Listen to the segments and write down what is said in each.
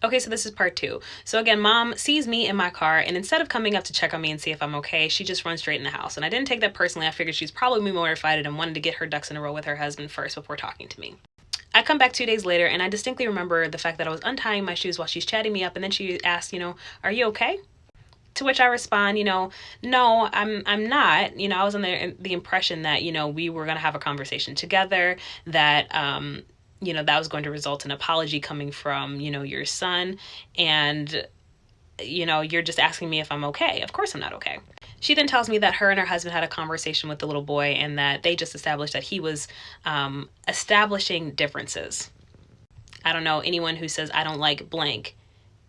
Okay, so this is part two. So again, mom sees me in my car, and instead of coming up to check on me and see if I'm okay, she just runs straight in the house. And I didn't take that personally. I figured she's probably mortified and wanted to get her ducks in a row with her husband first before talking to me. I come back 2 days later, and I distinctly remember the fact that I was untying my shoes while she's chatting me up, and then she asked, are you okay? To which I respond, no, I'm not. I was under the impression that, we were going to have a conversation together, that that was going to result in an apology coming from, your son. And, you're just asking me if I'm okay. Of course I'm not okay. She then tells me that her and her husband had a conversation with the little boy and that they just established that he was establishing differences. I don't know anyone who says I don't like blank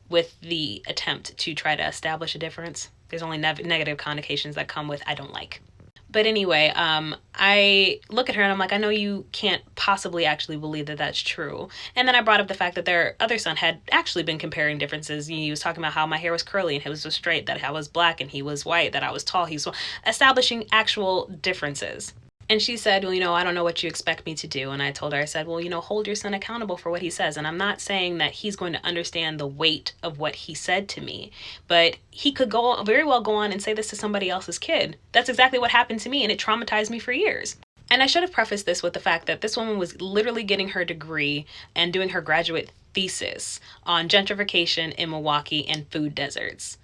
with the attempt to try to establish a difference. There's only negative connotations that come with I don't like. But anyway, I look at her and I'm like, I know you can't possibly actually believe that that's true. And then I brought up the fact that their other son had actually been comparing differences. He was talking about how my hair was curly and his was straight, that I was black and he was white, that I was tall, he's establishing actual differences. And she said, well, I don't know what you expect me to do. And I told her, I said, well, hold your son accountable for what he says. And I'm not saying that he's going to understand the weight of what he said to me, but he could very well go on and say this to somebody else's kid. That's exactly what happened to me, and it traumatized me for years. And I should have prefaced this with the fact that this woman was literally getting her degree and doing her graduate thesis on gentrification in Milwaukee and food deserts.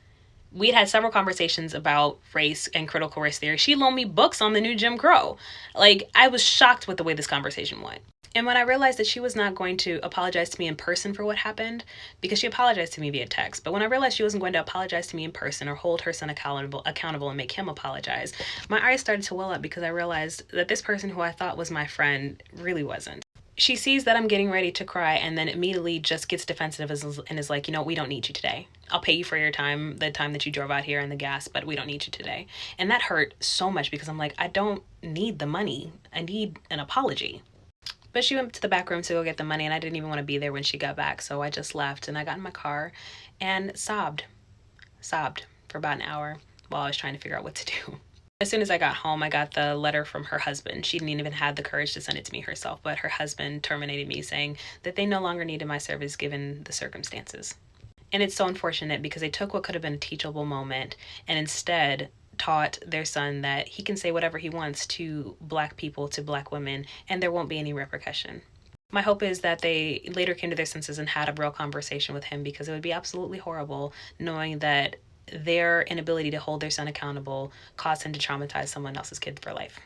We'd had several conversations about race and critical race theory. She loaned me books on the new Jim Crow. I was shocked with the way this conversation went. And when I realized that she was not going to apologize to me in person for what happened, because she apologized to me via text, but when I realized she wasn't going to apologize to me in person or hold her son accountable and make him apologize, my eyes started to well up because I realized that this person who I thought was my friend really wasn't. She sees that I'm getting ready to cry and then immediately just gets defensive and is like, we don't need you today. I'll pay you for your time, the time that you drove out here and the gas, but we don't need you today. And that hurt so much because I'm like, I don't need the money. I need an apology. But she went to the back room to go get the money, and I didn't even want to be there when she got back. So I just left and I got in my car and sobbed for about an hour while I was trying to figure out what to do. As soon as I got home, I got the letter from her husband. She didn't even have the courage to send it to me herself, but her husband terminated me, saying that they no longer needed my service given the circumstances. And it's so unfortunate because they took what could have been a teachable moment and instead taught their son that he can say whatever he wants to black people, to black women, and there won't be any repercussion. My hope is that they later came to their senses and had a real conversation with him, because it would be absolutely horrible knowing that their inability to hold their son accountable caused him to traumatize someone else's kid for life.